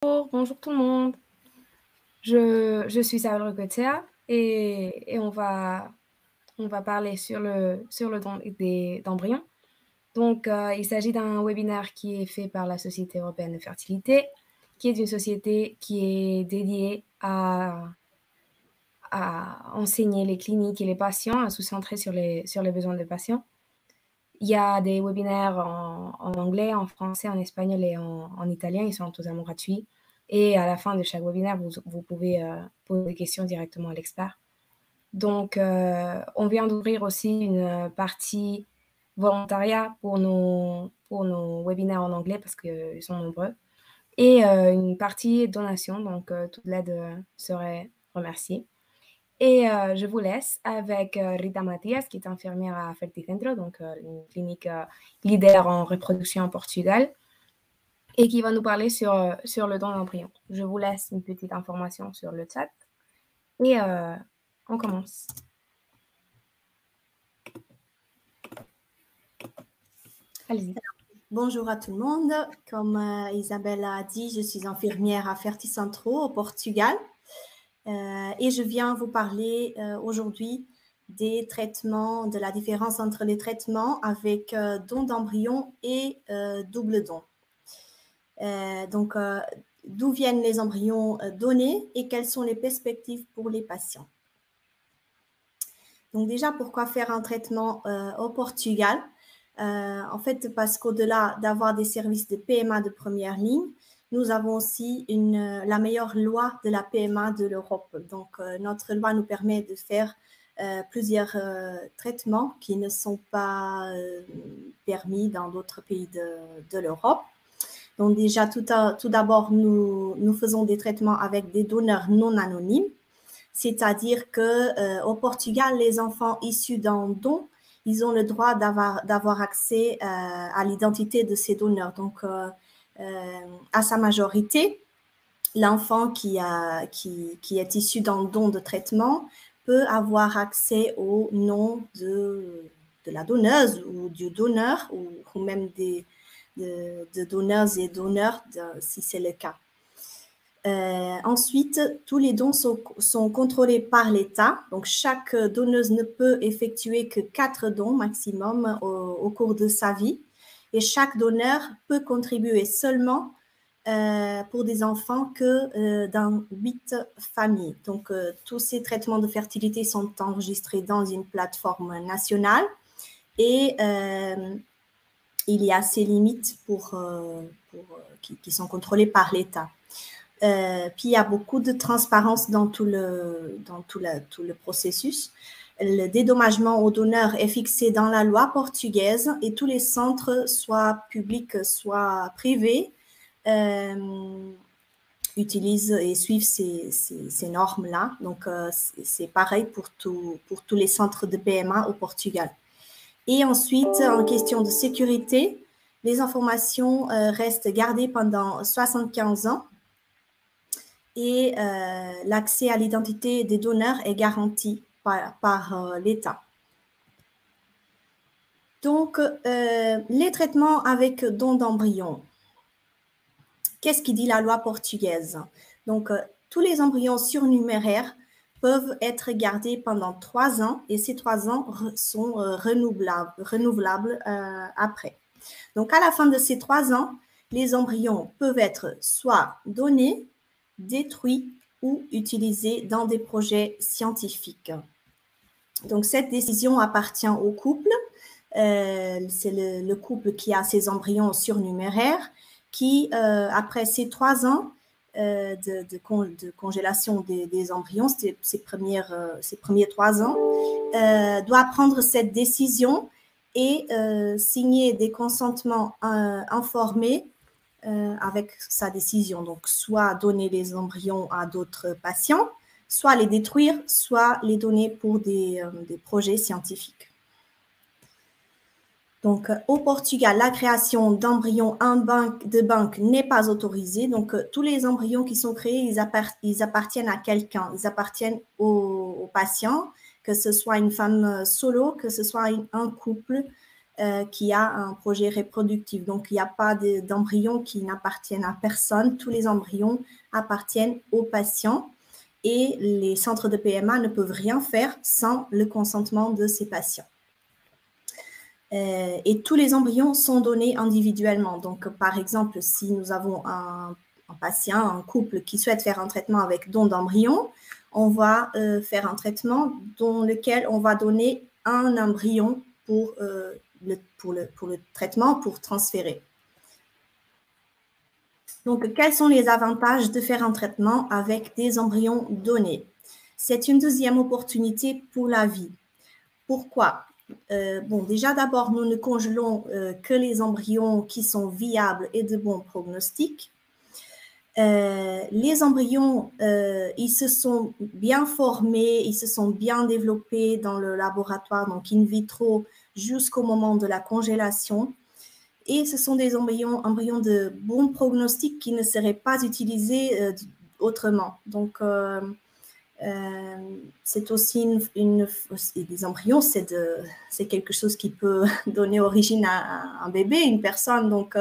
Bonjour tout le monde. Je suis Isabelle Rugotea et on va parler sur le don d'embryons. Donc, il s'agit d'un webinaire qui est fait par la Société européenne de fertilité, qui est une société qui est dédiée à enseigner les cliniques et les patients, à se centrer sur les besoins des patients. Il y a des webinaires en anglais, en français, en espagnol et en italien. Ils sont totalement gratuits. Et à la fin de chaque webinaire, vous pouvez poser des questions directement à l'expert. Donc, on vient d'ouvrir aussi une partie volontariat pour nos webinaires en anglais parce qu'ils sont nombreux. Et une partie donation, donc toute l'aide serait remerciée. Et je vous laisse avec Rita Matias, qui est infirmière à Ferticentro, donc une clinique leader en reproduction en Portugal, et qui va nous parler sur le don d'embryon. Je vous laisse une petite information sur le chat et on commence. Allez-y. Bonjour à tout le monde. Comme Isabelle a dit, je suis infirmière à Ferticentro au Portugal et je viens vous parler aujourd'hui des traitements, de la différence entre les traitements avec don d'embryon et double don. Donc, d'où viennent les embryons donnés et quelles sont les perspectives pour les patients. Donc déjà, pourquoi faire un traitement au Portugal? En fait, parce qu'au-delà d'avoir des services de PMA de première ligne, nous avons aussi la meilleure loi de la PMA de l'Europe. Donc, notre loi nous permet de faire plusieurs traitements qui ne sont pas permis dans d'autres pays de l'Europe. Donc, déjà, tout d'abord, nous faisons des traitements avec des donneurs non anonymes, c'est-à-dire qu'au Portugal, les enfants issus d'un don, ils ont le droit d'avoir accès à l'identité de ces donneurs. Donc, à sa majorité, l'enfant qui est issu d'un don de traitement peut avoir accès au nom de la donneuse ou du donneur ou même de donneuses et donneurs si c'est le cas. Ensuite, tous les dons sont contrôlés par l'État. Donc, chaque donneuse ne peut effectuer que 4 dons maximum au cours de sa vie. Et chaque donneur peut contribuer seulement pour des enfants que dans 8 familles. Donc, tous ces traitements de fertilité sont enregistrés dans une plateforme nationale et il y a ces limites qui sont contrôlées par l'État. Puis il y a beaucoup de transparence dans tout le processus. Le dédommagement aux donneurs est fixé dans la loi portugaise et tous les centres, soit publics, soit privés, utilisent et suivent ces normes-là. Donc, c'est pareil pour tous les centres de PMA au Portugal. Et ensuite, en question de sécurité, les informations restent gardées pendant 75 ans. Et l'accès à l'identité des donneurs est garanti par l'État. Donc, les traitements avec don d'embryons. Qu'est-ce qui dit la loi portugaise? Donc, tous les embryons surnuméraires peuvent être gardés pendant 3 ans et ces 3 ans sont renouvelables après. Donc, à la fin de ces 3 ans, les embryons peuvent être soit donnés, détruits ou utilisés dans des projets scientifiques. Donc, cette décision appartient au couple. C'est le couple qui a ces embryons surnuméraires qui, après ces 3 ans de congélation des embryons, ces premiers 3 ans, doit prendre cette décision et signer des consentements informés avec sa décision. Donc, soit donner les embryons à d'autres patients, soit les détruire, soit les donner pour des projets scientifiques. Donc, au Portugal, la création d'embryons de banque n'est pas autorisée. Donc, tous les embryons qui sont créés, ils appartiennent à quelqu'un. Ils appartiennent au patient, que ce soit une femme solo, que ce soit un couple. qui a un projet reproductif. Donc, il n'y a pas d'embryons qui n'appartiennent à personne. Tous les embryons appartiennent aux patients et les centres de PMA ne peuvent rien faire sans le consentement de ces patients. Et tous les embryons sont donnés individuellement. Donc, par exemple, si nous avons un patient, un couple qui souhaite faire un traitement avec don d'embryon, on va faire un traitement dans lequel on va donner un embryon pour le traitement, pour transférer. Donc, quels sont les avantages de faire un traitement avec des embryons donnés? C'est une deuxième opportunité pour la vie. Pourquoi? Bon, déjà, d'abord, nous ne congelons que les embryons qui sont viables et de bon pronostic. Les embryons, ils se sont bien formés, ils se sont bien développés dans le laboratoire, donc in vitro, jusqu'au moment de la congélation. Et ce sont des embryons de bon pronostic qui ne seraient pas utilisés autrement. Donc, c'est aussi des embryons, c'est quelque chose qui peut donner origine à un bébé, une personne. Donc,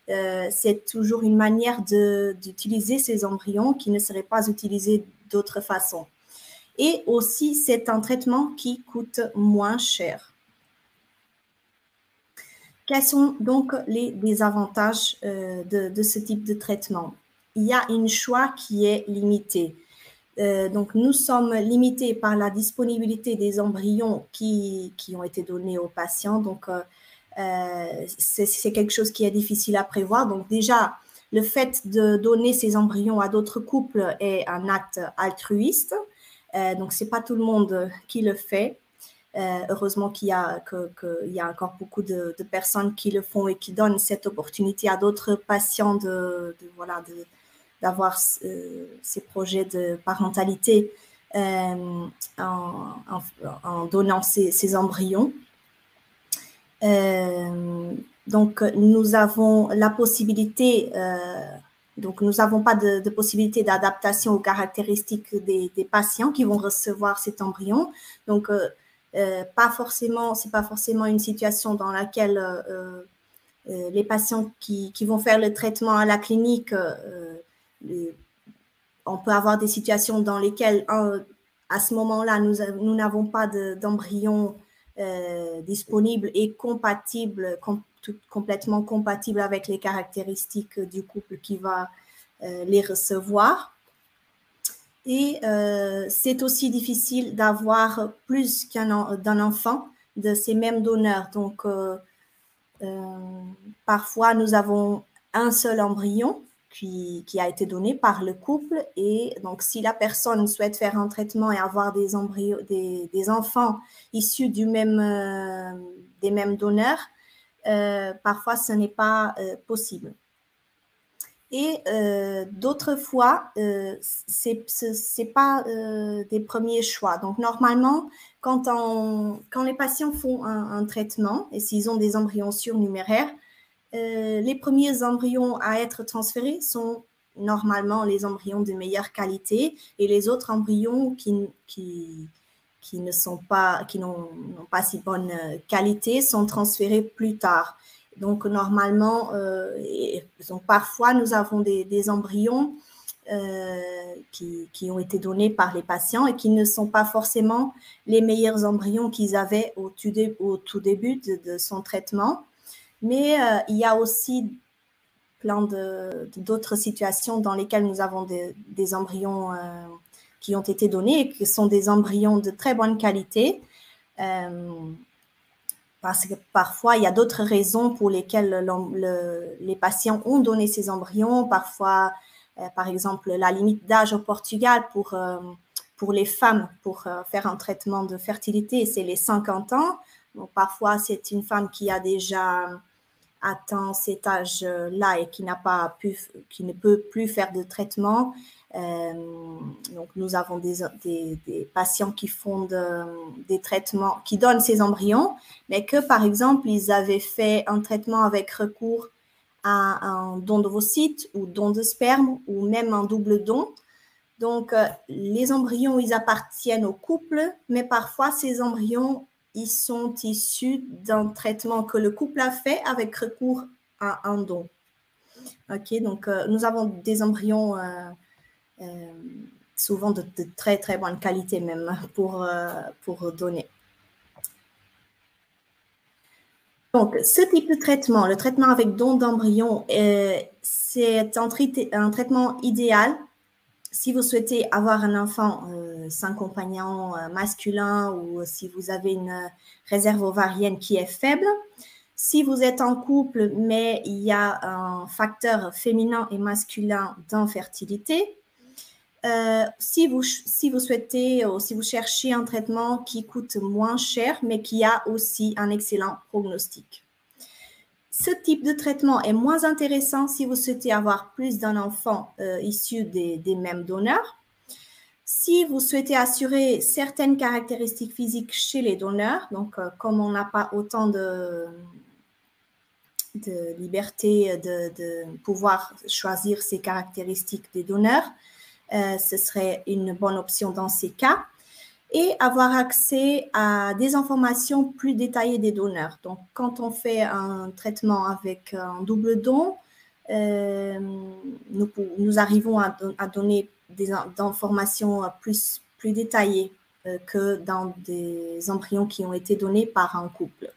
c'est toujours une manière d'utiliser ces embryons qui ne seraient pas utilisés d'autre façon. Et aussi, c'est un traitement qui coûte moins cher. Quels sont donc les désavantages de ce type de traitement? Il y a un choix qui est limité. Donc, nous sommes limités par la disponibilité des embryons qui ont été donnés aux patients. Donc, c'est quelque chose qui est difficile à prévoir. Donc, déjà, le fait de donner ces embryons à d'autres couples est un acte altruiste. Donc, ce n'est pas tout le monde qui le fait. Heureusement qu'il y a encore beaucoup de personnes qui le font et qui donnent cette opportunité à d'autres patients d'avoir ces projets de parentalité en donnant ces embryons. Donc, nous avons la possibilité, donc nous n'avons pas de possibilité d'adaptation aux caractéristiques des patients qui vont recevoir cet embryon. Donc, c'est pas forcément une situation dans laquelle les patients qui vont faire le traitement à la clinique, on peut avoir des situations dans lesquelles, à ce moment-là, nous n'avons pas d'embryon disponible et compatible, complètement compatible avec les caractéristiques du couple qui va les recevoir. Et c'est aussi difficile d'avoir plus d'un enfant de ces mêmes donneurs. Donc, parfois, nous avons un seul embryon qui a été donné par le couple. Et donc, si la personne souhaite faire un traitement et avoir des embryons, des enfants issus des mêmes donneurs, parfois, ce n'est pas possible. Et d'autres fois, ce n'est pas des premiers choix. Donc, normalement, quand les patients font un traitement, et s'ils ont des embryons surnuméraires, les premiers embryons à être transférés sont normalement les embryons de meilleure qualité et les autres embryons qui n'ont pas si bonne qualité sont transférés plus tard. Donc, normalement, donc parfois, nous avons des embryons qui ont été donnés par les patients et qui ne sont pas forcément les meilleurs embryons qu'ils avaient au tout début de son traitement. Mais il y a aussi plein d'autres situations dans lesquelles nous avons des embryons qui ont été donnés et qui sont des embryons de très bonne qualité. Parce que parfois, il y a d'autres raisons pour lesquelles les patients ont donné ces embryons. Parfois, par exemple, la limite d'âge au Portugal pour les femmes pour faire un traitement de fertilité, c'est les 50 ans. Donc, parfois, c'est une femme qui a déjà atteint cet âge-là et qui ne peut plus faire de traitement. Donc, nous avons des patients qui font des traitements, qui donnent ces embryons, mais que, par exemple, ils avaient fait un traitement avec recours à un don d'ovocytes ou don de sperme ou même un double don. Donc, les embryons, ils appartiennent au couple, mais parfois, ces embryons ils sont issus d'un traitement que le couple a fait avec recours à un don. Ok, donc nous avons des embryons souvent de très très bonne qualité même pour donner. Donc, ce type de traitement, le traitement avec don d'embryon, c'est un traitement idéal si vous souhaitez avoir un enfant sans compagnon masculin ou si vous avez une réserve ovarienne qui est faible. Si vous êtes en couple, mais il y a un facteur féminin et masculin d'infertilité, si vous souhaitez ou si vous cherchez un traitement qui coûte moins cher, mais qui a aussi un excellent prognostic. Ce type de traitement est moins intéressant si vous souhaitez avoir plus d'un enfant issu des mêmes donneurs. Si vous souhaitez assurer certaines caractéristiques physiques chez les donneurs, donc comme on n'a pas autant de liberté de pouvoir choisir ces caractéristiques des donneurs, ce serait une bonne option dans ces cas. Et avoir accès à des informations plus détaillées des donneurs. Donc, quand on fait un traitement avec un double don, nous arrivons à donner des informations plus détaillées que dans des embryons qui ont été donnés par un couple.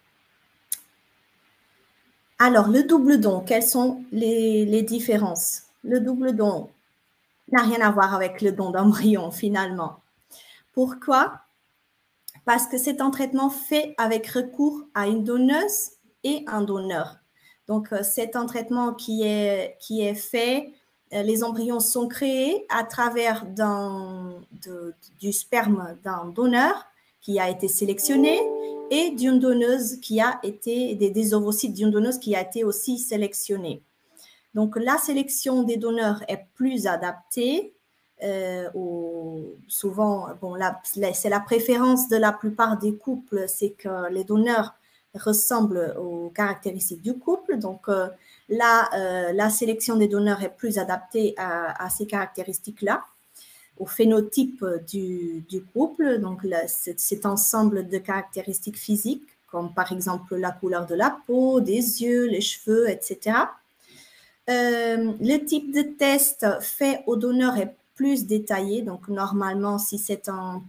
Alors, le double don, quelles sont les différences? Le double don n'a rien à voir avec le don d'embryon, finalement. Pourquoi? Parce que c'est un traitement fait avec recours à une donneuse et un donneur. Donc, c'est un traitement qui est fait, les embryons sont créés à travers du sperme d'un donneur qui a été sélectionné et d'une donneuse qui a été, des ovocytes d'une donneuse qui a été aussi sélectionnée. Donc, la sélection des donneurs est plus adaptée. Souvent, bon, c'est la préférence de la plupart des couples, c'est que les donneurs ressemblent aux caractéristiques du couple. Donc, la sélection des donneurs est plus adaptée à ces caractéristiques-là, au phénotype du couple. Donc, cet ensemble de caractéristiques physiques, comme par exemple la couleur de la peau, des yeux, les cheveux, etc. Le type de test fait au donneur est plus détaillé. Donc, normalement, si c'est un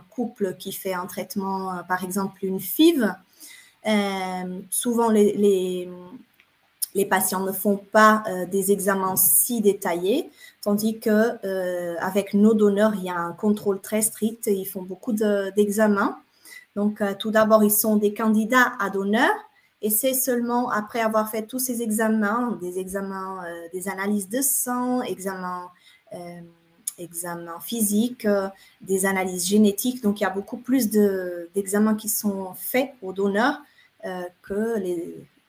couple qui fait un traitement, par exemple une FIV, souvent les patients ne font pas des examens si détaillés, tandis que avec nos donneurs, il y a un contrôle très strict. Ils font beaucoup d'examens. Donc, tout d'abord, ils sont des candidats à donneurs. Et c'est seulement après avoir fait tous ces examens, des analyses de sang, examens physiques, des analyses génétiques. Donc, il y a beaucoup plus d'examens qui sont faits aux donneurs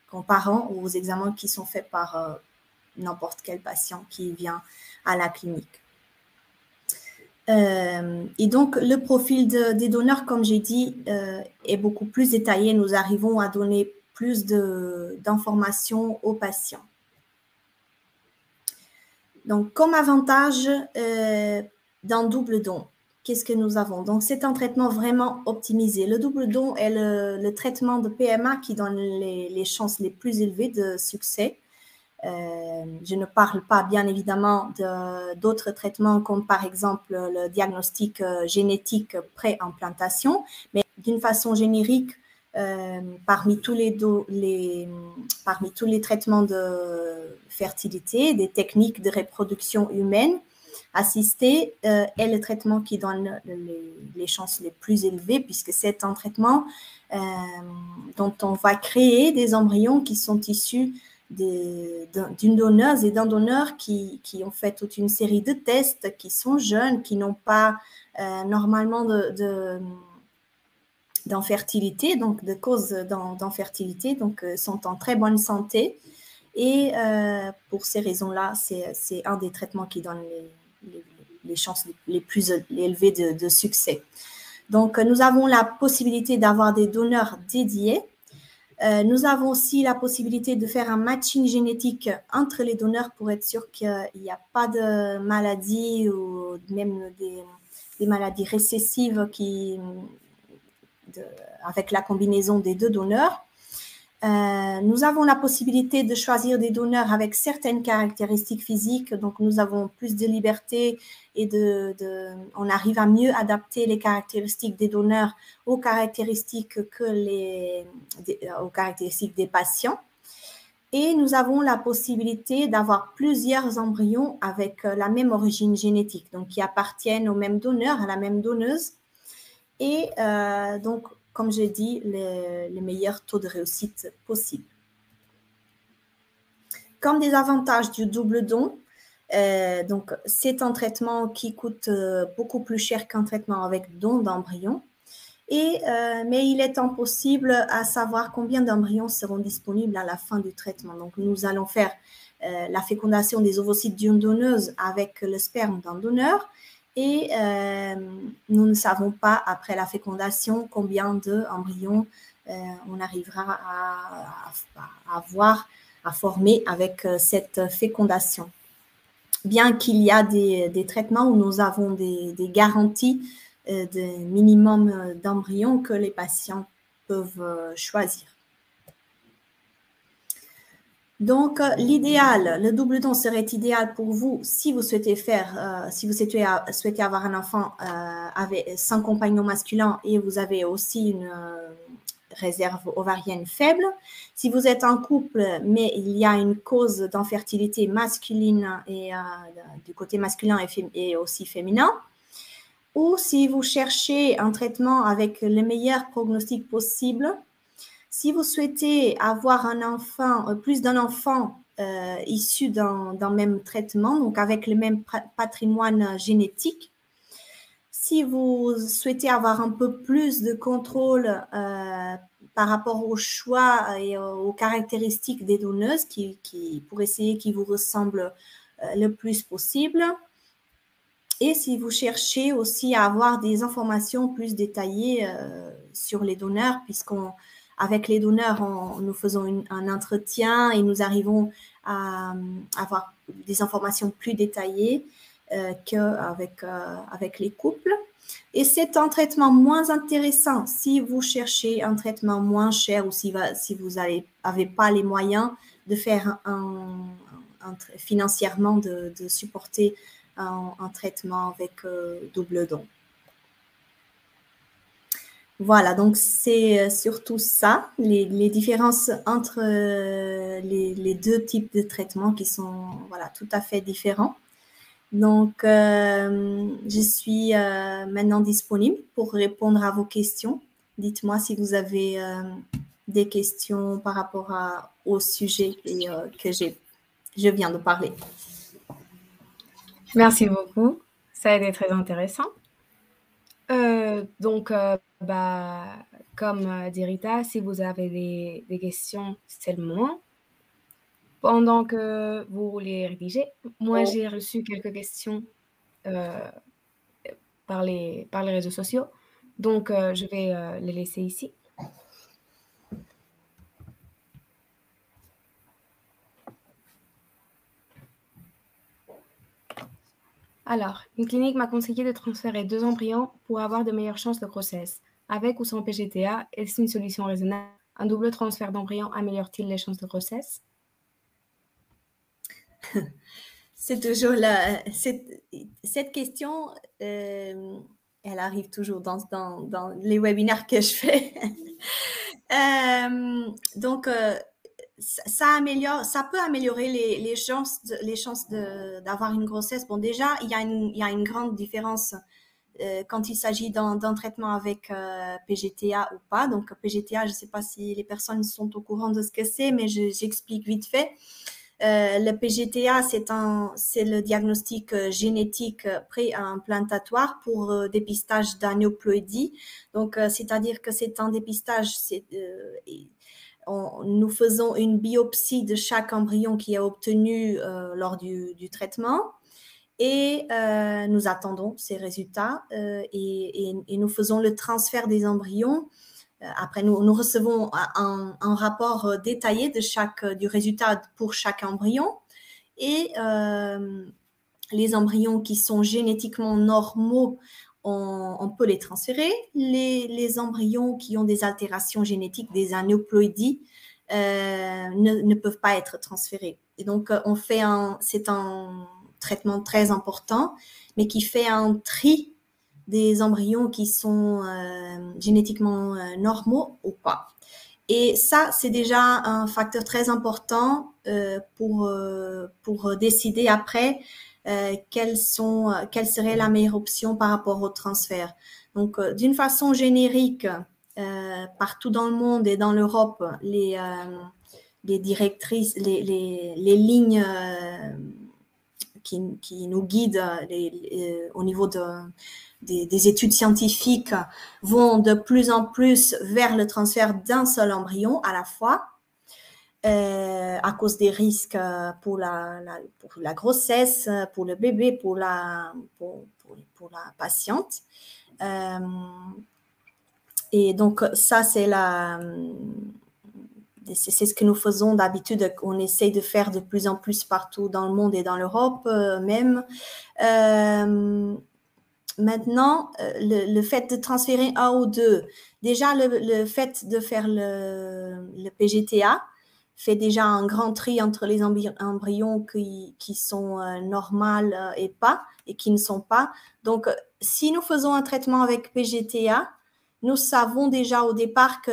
comparant aux examens qui sont faits par n'importe quel patient qui vient à la clinique. Et donc, le profil des donneurs, comme j'ai dit, est beaucoup plus détaillé. Nous arrivons à donner plus d'informations aux patients. Donc, comme avantage d'un double don, qu'est-ce que nous avons? Donc, c'est un traitement vraiment optimisé. Le double don est le traitement de PMA qui donne les chances les plus élevées de succès. Je ne parle pas bien évidemment d'autres traitements comme par exemple le diagnostic génétique pré-implantation, mais d'une façon générique, parmi tous les traitements de fertilité, des techniques de reproduction humaine assistée est le traitement qui donne les chances les plus élevées puisque c'est un traitement dont on va créer des embryons qui sont issus d'une donneuse et d'un donneur qui ont fait toute une série de tests, qui sont jeunes, qui n'ont pas normalement d'infertilité, donc de cause d'infertilité, donc sont en très bonne santé. Et pour ces raisons-là, c'est un des traitements qui donne les chances les plus élevées de succès. Donc, nous avons la possibilité d'avoir des donneurs dédiés. Nous avons aussi la possibilité de faire un matching génétique entre les donneurs pour être sûr qu'il n'y a pas de maladies ou même des maladies récessives avec la combinaison des deux donneurs. Nous avons la possibilité de choisir des donneurs avec certaines caractéristiques physiques, donc nous avons plus de liberté et on arrive à mieux adapter les caractéristiques des donneurs aux caractéristiques des patients. Et nous avons la possibilité d'avoir plusieurs embryons avec la même origine génétique, donc qui appartiennent au même donneur, à la même donneuse. Et donc, comme j'ai dit, les meilleurs taux de réussite possibles. Comme des avantages du double don, donc c'est un traitement qui coûte beaucoup plus cher qu'un traitement avec don d'embryon. Mais il est impossible à savoir combien d'embryons seront disponibles à la fin du traitement. Donc, nous allons faire la fécondation des ovocytes d'une donneuse avec le sperme d'un donneur. Et nous ne savons pas, après la fécondation, combien d'embryons on arrivera à former avec cette fécondation. Bien qu'il y a des traitements où nous avons des garanties de minimum d'embryons que les patients peuvent choisir. Donc, l'idéal, le double don serait idéal pour vous si vous souhaitez souhaitez avoir un enfant sans compagnon masculin et vous avez aussi une réserve ovarienne faible. Si vous êtes en couple, mais il y a une cause d'infertilité masculine et du côté masculin et aussi féminin, ou si vous cherchez un traitement avec le meilleur pronostic possible. Si vous souhaitez avoir un enfant, plus d'un enfant issu d'un même traitement, donc avec le même patrimoine génétique, si vous souhaitez avoir un peu plus de contrôle par rapport au choix et aux caractéristiques des donneuses pour essayer qu'ils vous ressemblent le plus possible, et si vous cherchez aussi à avoir des informations plus détaillées sur les donneurs, puisqu'avec les donneurs, nous faisons un entretien et nous arrivons à avoir des informations plus détaillées qu'avec les couples. Et c'est un traitement moins intéressant si vous cherchez un traitement moins cher ou si vous n'avez pas les moyens de faire financièrement de supporter un traitement avec double don. Voilà, donc c'est surtout ça, les différences entre les deux types de traitements qui sont tout à fait différents. Donc, je suis maintenant disponible pour répondre à vos questions. Dites-moi si vous avez des questions par rapport au sujet que je viens de parler. Merci beaucoup. Ça a été très intéressant. Donc, comme dit Rita, si vous avez des questions, c'est le moment. Pendant que vous les rédigez, moi, j'ai reçu quelques questions par les réseaux sociaux. Donc, je vais les laisser ici. Alors, une clinique m'a conseillé de transférer 2 embryons pour avoir de meilleures chances de grossesse. Avec ou sans PGTA, est-ce une solution raisonnable? Un double transfert d'embryons améliore-t-il les chances de grossesse? C'est toujours cette question, elle arrive toujours dans les webinaires que je fais. Donc, ça peut améliorer les chances d'avoir une grossesse. Bon, déjà, il y a une grande différence quand il s'agit d'un traitement avec PGTA ou pas. Donc, PGTA, je ne sais pas si les personnes sont au courant de ce que c'est, mais j'explique vite fait. Le PGTA, c'est le diagnostic génétique préimplantatoire pour dépistage d'aneuploïdie. Donc, c'est-à-dire que c'est un dépistage, nous faisons une biopsie de chaque embryon qui est obtenu lors du traitement et nous attendons ces résultats et nous faisons le transfert des embryons. Après, nous recevons un rapport détaillé du résultat pour chaque embryon et les embryons qui sont génétiquement normaux, on peut les transférer. Les embryons qui ont des altérations génétiques, des aneuploïdies, ne peuvent pas être transférés. Et donc, c'est un traitement très important, mais qui fait un tri des embryons qui sont génétiquement normaux ou pas. Et ça, c'est déjà un facteur très important pour décider après quelle serait la meilleure option par rapport au transfert. Donc, d'une façon générique, partout dans le monde et dans l'Europe, les directrices, les lignes qui nous guident au niveau des études scientifiques vont de plus en plus vers le transfert d'un seul embryon à la fois, à cause des risques pour la grossesse, pour le bébé, pour la patiente. Et donc, ça, c'est ce que nous faisons d'habitude, on essaye de faire de plus en plus partout dans le monde et dans l'Europe même. Maintenant, le fait de transférer un ou deux, déjà le fait de faire le PGTA fait déjà un grand tri entre les embryons qui sont normaux et pas, et qui ne sont pas. Donc, si nous faisons un traitement avec PGTA, nous savons déjà au départ que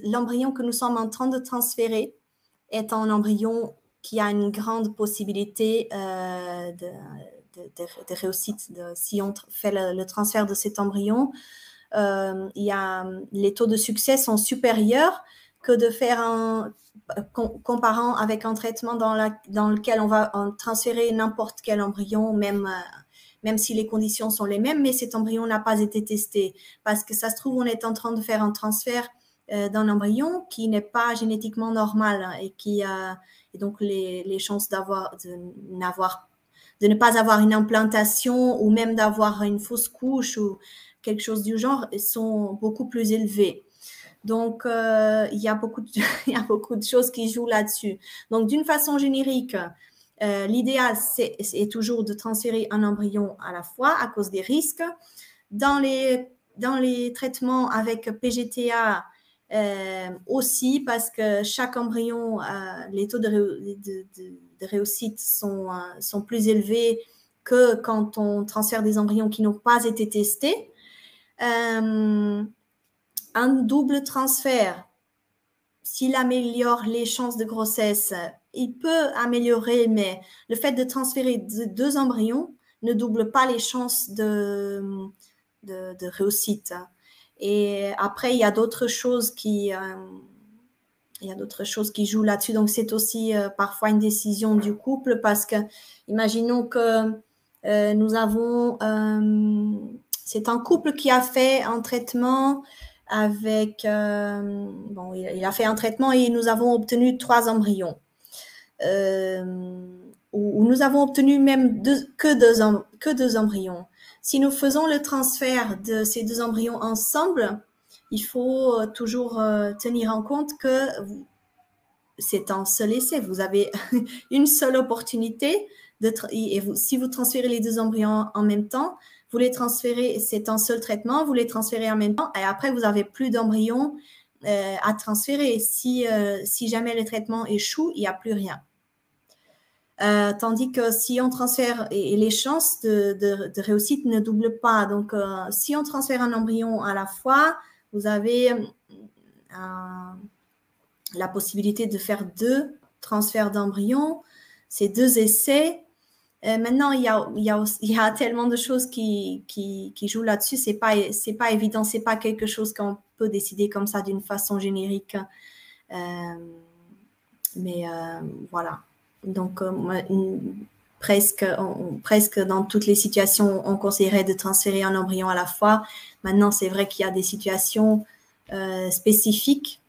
l'embryon que nous sommes en train de transférer est un embryon qui a une grande possibilité de réussite. Si on fait le transfert de cet embryon, les taux de succès sont supérieurs que de faire comparant avec un traitement dans lequel on va transférer n'importe quel embryon, même si les conditions sont les mêmes, mais cet embryon n'a pas été testé. Parce que ça se trouve, on est en train de faire un transfert d'un embryon qui n'est pas génétiquement normal et donc les chances de ne pas avoir une implantation ou même d'avoir une fausse couche ou quelque chose du genre sont beaucoup plus élevées. Donc, il y a beaucoup de choses qui jouent là-dessus. Donc, d'une façon générique, l'idéal, c'est toujours de transférer un embryon à la fois à cause des risques. Dans les traitements avec PGTA, aussi parce que chaque embryon, les taux de réussite sont plus élevés que quand on transfère des embryons qui n'ont pas été testés. Un double transfert, s'il améliore les chances de grossesse, il peut améliorer, mais le fait de transférer deux embryons ne double pas les chances de réussite. Et après, il y a d'autres choses qui jouent là-dessus. Donc, c'est aussi parfois une décision du couple parce que, imaginons que nous avons... c'est un couple qui a fait un traitement avec... il a fait un traitement et nous avons obtenu 3 embryons. Ou nous avons obtenu même que deux embryons. Si nous faisons le transfert de ces 2 embryons ensemble, il faut toujours tenir en compte que c'est un seul essai. Vous avez une seule opportunité. Si vous transférez les 2 embryons en même temps, vous les transférez, c'est un seul traitement, vous les transférez en même temps et après, vous n'avez plus d'embryons à transférer. Si jamais le traitement échoue, il n'y a plus rien. Tandis que si on transfère, et les chances de réussite ne doublent pas. Donc, si on transfère un embryon à la fois, vous avez la possibilité de faire 2 transferts d'embryons, c'est 2 essais. Maintenant, il y a tellement de choses qui jouent là-dessus. C'est pas évident, c'est pas quelque chose qu'on peut décider comme ça d'une façon générique. Mais voilà. Donc, presque dans toutes les situations, on conseillerait de transférer un embryon à la fois. Maintenant, c'est vrai qu'il y a des situations spécifiques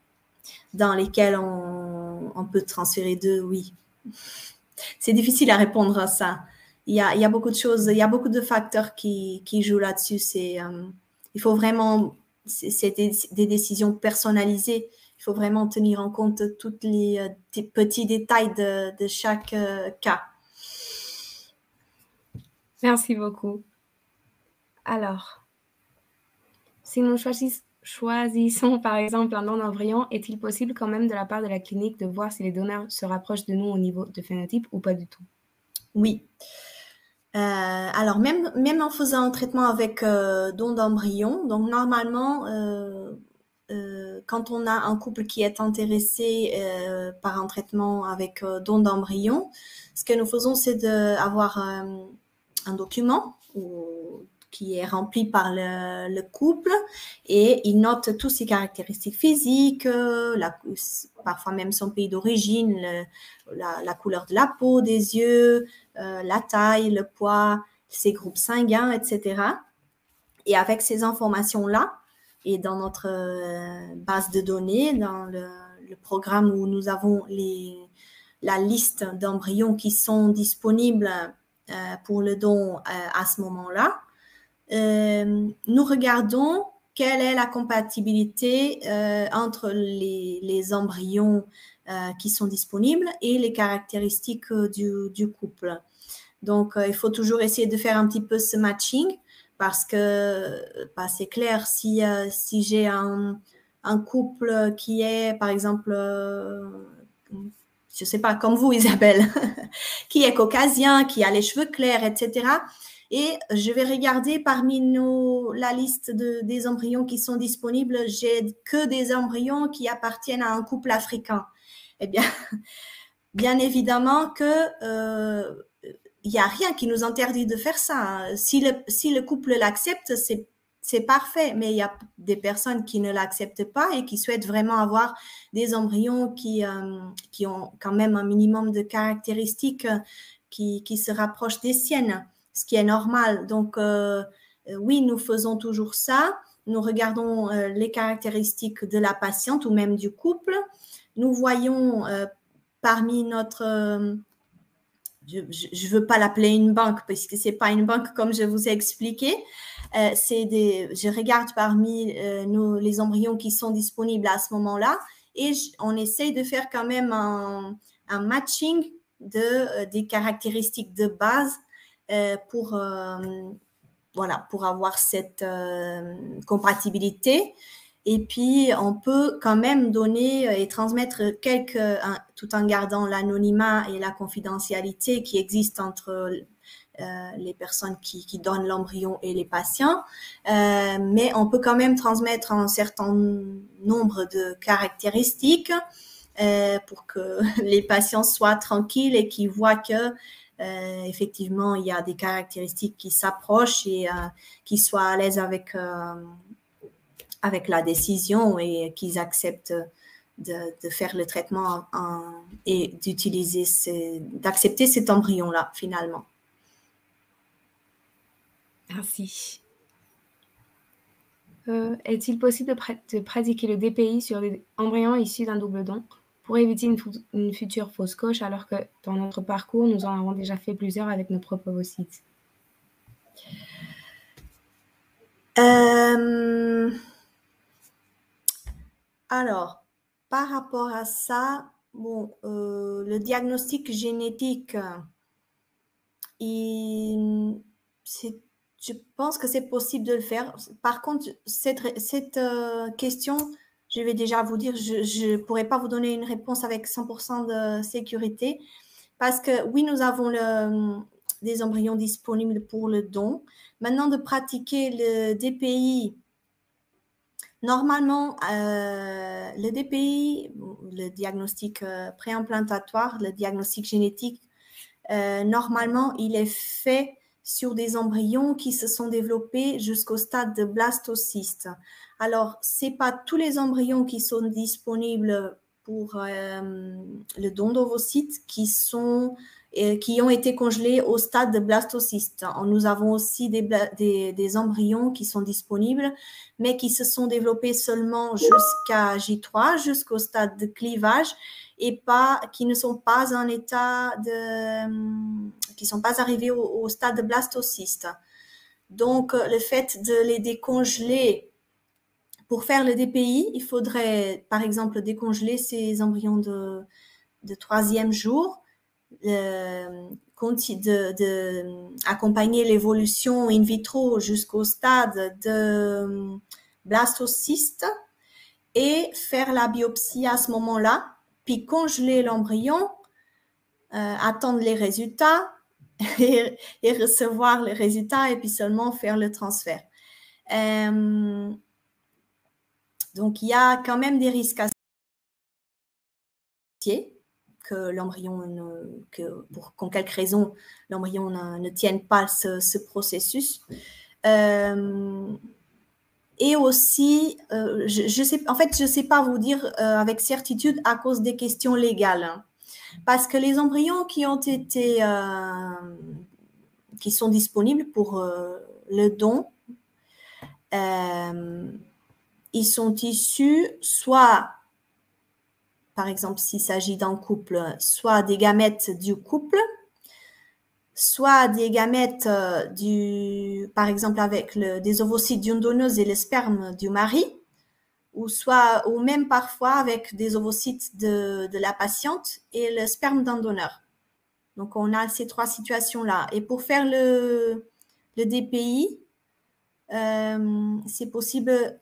dans lesquelles on peut transférer 2, oui. C'est difficile à répondre à ça. Il y a beaucoup de choses, il y a beaucoup de facteurs qui jouent là-dessus. Il faut vraiment, c'est des décisions personnalisées. Il faut vraiment tenir en compte tous les petits détails de chaque cas. Merci beaucoup. Alors, Si nous choisissons par exemple un don d'embryon, est-il possible quand même de la part de la clinique de voir si les donneurs se rapprochent de nous au niveau de phénotype ou pas du tout? Oui. Alors, même en faisant un traitement avec don d'embryon, donc normalement, quand on a un couple qui est intéressé par un traitement avec don d'embryon, ce que nous faisons, c'est d'avoir un document qui est rempli par le couple et il note toutes ses caractéristiques physiques, parfois même son pays d'origine, la couleur de la peau, des yeux, la taille, le poids, ses groupes sanguins, etc. Et avec ces informations-là, et dans notre base de données, dans le programme où nous avons la liste d'embryons qui sont disponibles pour le don à ce moment-là, nous regardons quelle est la compatibilité entre les embryons qui sont disponibles et les caractéristiques du couple. Donc, il faut toujours essayer de faire un petit peu ce matching parce que c'est clair, si j'ai un couple qui est, par exemple, je ne sais pas, comme vous, Isabelle, qui est caucasien, qui a les cheveux clairs, etc., et je vais regarder parmi la liste des embryons qui sont disponibles, j'ai que des embryons qui appartiennent à un couple africain. Eh bien, bien évidemment que il n'y a rien qui nous interdit de faire ça. Si le couple l'accepte, c'est parfait, mais il y a des personnes qui ne l'acceptent pas et qui souhaitent vraiment avoir des embryons qui ont quand même un minimum de caractéristiques qui se rapprochent des siennes, ce qui est normal. Donc, oui, nous faisons toujours ça. Nous regardons les caractéristiques de la patiente ou même du couple. Nous voyons parmi notre... je ne veux pas l'appeler une banque parce que ce n'est pas une banque comme je vous ai expliqué. Je regarde parmi les embryons qui sont disponibles à ce moment-là et on essaye de faire quand même un matching des caractéristiques de base pour avoir cette compatibilité. Et puis, on peut quand même donner et transmettre tout en gardant l'anonymat et la confidentialité qui existent entre les personnes qui donnent l'embryon et les patients. Mais on peut quand même transmettre un certain nombre de caractéristiques pour que les patients soient tranquilles et qu'ils voient que effectivement, il y a des caractéristiques qui s'approchent et qui soient à l'aise avec la décision et qu'ils acceptent de faire le traitement et d'accepter cet embryon-là, finalement. Merci. Est-il possible de pratiquer le DPI sur des embryons issus d'un double don pour éviter une future fausse couche alors que dans notre parcours, nous en avons déjà fait plusieurs avec nos propres ovocytes? Alors, par rapport à ça, bon, le diagnostic génétique, je pense que c'est possible de le faire. Par contre, cette question, je vais déjà vous dire, je ne pourrais pas vous donner une réponse avec 100% de sécurité parce que oui, nous avons des embryons disponibles pour le don. Maintenant, de pratiquer le DPI, normalement, le DPI, le diagnostic préimplantatoire, le diagnostic génétique, normalement, il est fait sur des embryons qui se sont développés jusqu'au stade de blastocyste. Alors, ce n'est pas tous les embryons qui sont disponibles pour le don d'ovocytes qui ont été congelés au stade de blastocyste. Nous avons aussi des embryons qui sont disponibles, mais qui se sont développés seulement jusqu'à J3, jusqu'au stade de clivage, et qui ne sont pas en état qui ne sont pas arrivés au stade de blastocyste. Donc, le fait de les décongeler pour faire le DPI, il faudrait, par exemple, décongeler ces embryons de 3e jour, accompagner l'évolution in vitro jusqu'au stade blastocyste et faire la biopsie à ce moment-là, puis congeler l'embryon, attendre les résultats et recevoir les résultats et puis seulement faire le transfert. Donc, il y a quand même des risques associés que l'embryon, pour qu'en quelque raison, l'embryon ne tienne pas ce processus. Et aussi, en fait, je ne sais pas vous dire avec certitude à cause des questions légales. Hein, parce que les embryons qui ont été, qui sont disponibles pour le don, ils sont issus soit, par exemple, s'il s'agit d'un couple, soit des gamètes du couple, soit des gamètes par exemple, avec des ovocytes d'une donneuse et le sperme du mari, ou même parfois avec des ovocytes de la patiente et le sperme d'un donneur. Donc, on a ces trois situations-là. Et pour faire le DPI, c'est possible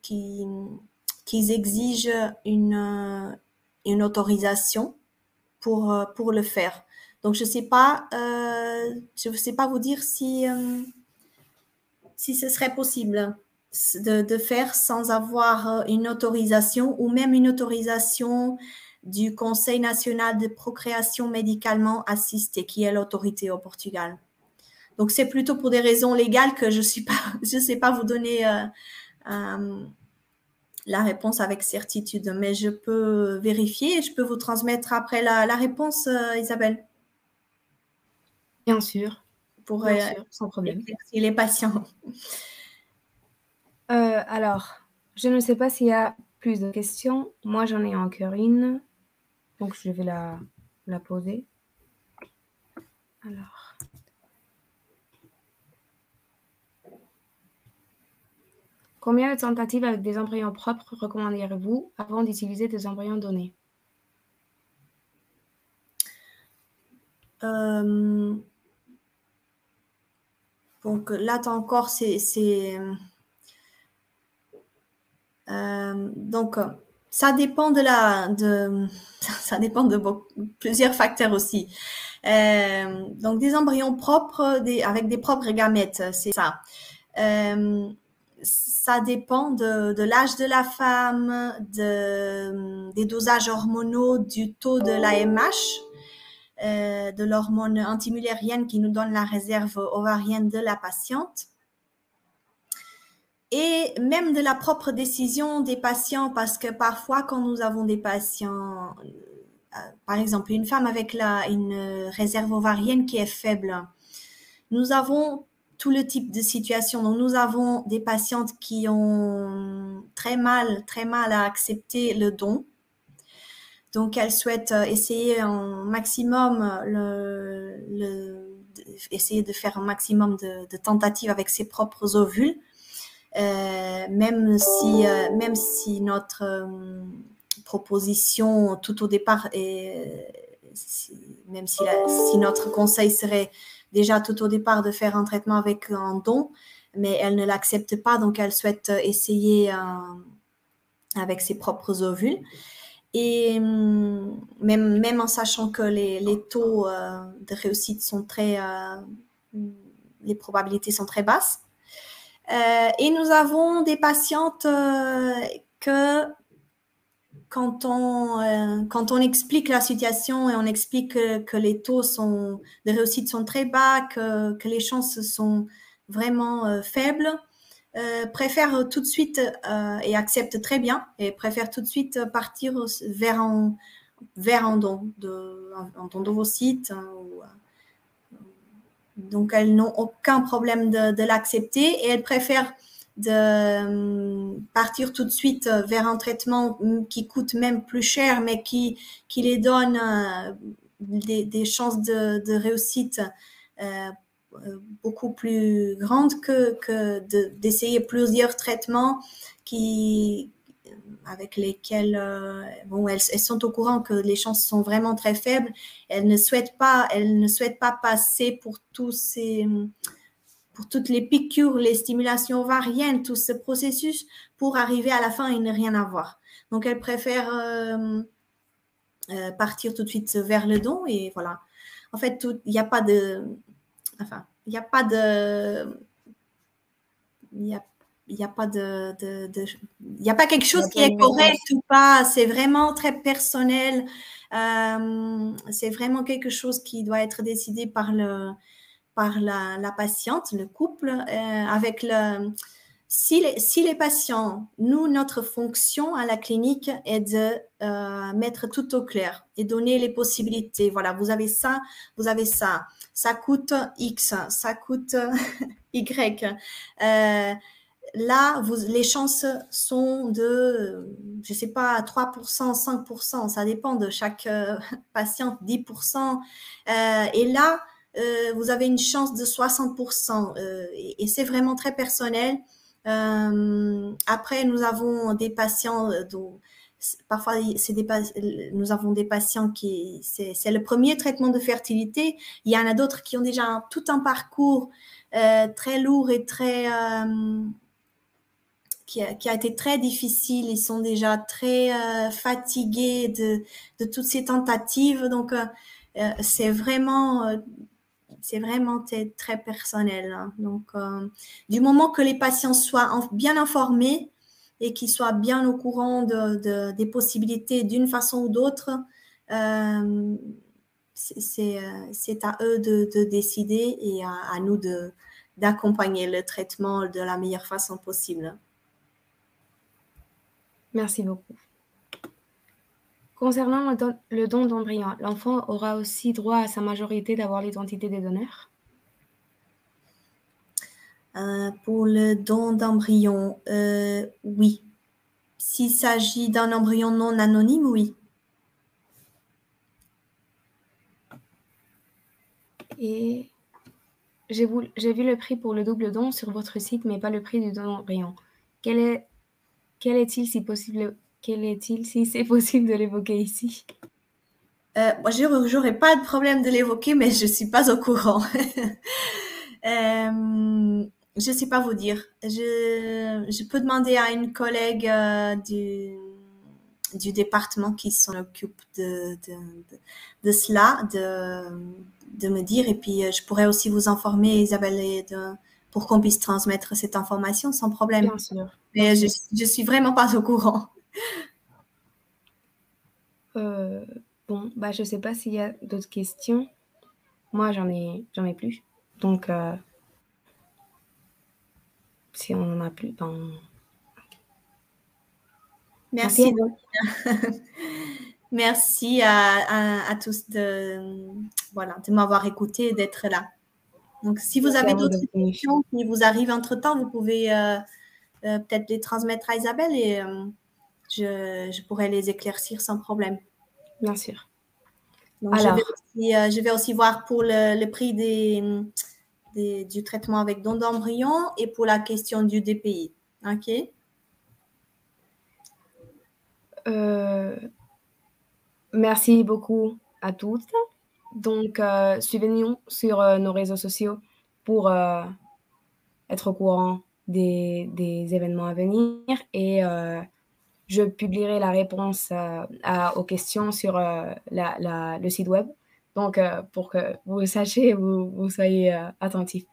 qu'ils exigent une autorisation pour le faire. Donc, je ne sais pas vous dire si ce serait possible de faire sans avoir une autorisation ou même une autorisation du Conseil national de procréation médicalement assistée, qui est l'autorité au Portugal. Donc, c'est plutôt pour des raisons légales que je ne sais pas vous donner la réponse avec certitude, mais je peux vérifier et je peux vous transmettre après la réponse, Isabelle. Bien sûr. Bien sûr, sans problème. Et les patients. Alors, je ne sais pas s'il y a plus de questions. Moi, j'en ai encore une. Donc, je vais la poser. Alors. Combien de tentatives avec des embryons propres recommanderiez-vous avant d'utiliser des embryons donnés? Donc là, encore, donc, ça dépend ça dépend de plusieurs facteurs aussi. Donc, des embryons propres, avec des propres gamètes, c'est ça. Ça dépend de l'âge de la femme, des dosages hormonaux, du taux de l'AMH, de l'hormone antimullérienne qui nous donne la réserve ovarienne de la patiente. Et même de la propre décision des patients, parce que parfois, quand nous avons des patients, par exemple, une femme avec une réserve ovarienne qui est faible, nous avons tout le type de situation. Donc, nous avons des patientes qui ont très mal à accepter le don. Donc, elles souhaitent essayer un maximum, essayer de faire un maximum de tentatives avec ses propres ovules. Même si notre proposition tout au départ même si notre conseil serait déjà tout au départ de faire un traitement avec un don, mais elle ne l'accepte pas, donc elle souhaite essayer avec ses propres ovules. Et même en sachant que les taux de réussite sont les probabilités sont très basses. Et nous avons des patientes que quand on explique la situation et on explique que les taux de réussite sont très bas, que les chances sont vraiment faibles, préfèrent tout de suite et acceptent très bien et préfèrent tout de suite partir vers un don d'ovocytes. Donc, elles n'ont aucun problème de l'accepter et elles préfèrent de partir tout de suite vers un traitement qui coûte même plus cher, mais qui les donne des chances de réussite beaucoup plus grandes que d'essayer plusieurs traitements avec lesquels elles sont au courant que les chances sont vraiment très faibles. Elles ne souhaitent pas passer pour tous pour toutes les piqûres, les stimulations ovariennes, tout ce processus pour arriver à la fin et ne rien avoir. Donc, elle préfère partir tout de suite vers le don et voilà. En fait, il n'y a pas de... Enfin, il n'y a pas de... Il n'y a pas il y a pas quelque chose qui est correct ou pas. C'est vraiment très personnel. C'est vraiment quelque chose qui doit être décidé par la patiente, le couple, avec si les patients, nous, notre fonction à la clinique est de mettre tout au clair et donner les possibilités. Voilà, vous avez ça, ça coûte X, ça coûte Y. Là, les chances sont de, je ne sais pas, 3%, 5%, ça dépend de chaque patiente, 10%. Et là, vous avez une chance de 60%. Et c'est vraiment très personnel. Après, nous avons des patients dont parfois nous avons des patients qui c'est le premier traitement de fertilité. Il y en a d'autres qui ont déjà tout un parcours très lourd et très qui a été très difficile. Ils sont déjà très fatigués de toutes ces tentatives. Donc c'est vraiment très personnel. Hein. Donc, du moment que les patients soient bien informés et qu'ils soient bien au courant des possibilités d'une façon ou d'autre, c'est à eux de décider et à nous d'accompagner le traitement de la meilleure façon possible. Merci beaucoup. Concernant le don d'embryon, l'enfant aura aussi droit à sa majorité d'avoir l'identité des donneurs? Pour le don d'embryon, oui. S'il s'agit d'un embryon non anonyme, oui. Et j'ai vu le prix pour le double don sur votre site, mais pas le prix du don d'embryon. Quel est-il si c'est possible de l'évoquer ici? Moi, j'aurais pas de problème de l'évoquer, mais je suis pas au courant. Je sais pas vous dire. Je peux demander à une collègue du département qui s'en occupe de cela, de me dire. Et puis, je pourrais aussi vous informer, Isabelle, pour qu'on puisse transmettre cette information sans problème. Bien sûr. Mais je suis vraiment pas au courant. Bon, bah, je sais pas s'il y a d'autres questions. Moi, j'en ai plus. Donc, si on en a plus, ben... Merci. Merci à tous de m'avoir écouté et d'être là. Donc, si vous avez d'autres questions qui vous arrivent entre-temps, vous pouvez peut-être les transmettre à Isabelle et je pourrais les éclaircir sans problème. Bien sûr. Donc, je vais aussi voir pour le prix du traitement avec don d'embryon et pour la question du DPI. OK? Merci beaucoup à toutes. Donc, suivez-nous sur nos réseaux sociaux pour être au courant des événements à venir et je publierai la réponse aux questions sur le site web. Donc, pour que vous sachiez, vous soyez attentifs.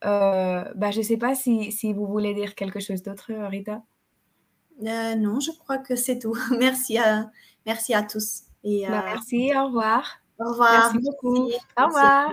Bah, je ne sais pas si vous voulez dire quelque chose d'autre, Rita. Non, je crois que c'est tout. Merci à tous. Et, merci, au revoir. Au revoir. Merci beaucoup. Merci. Au revoir.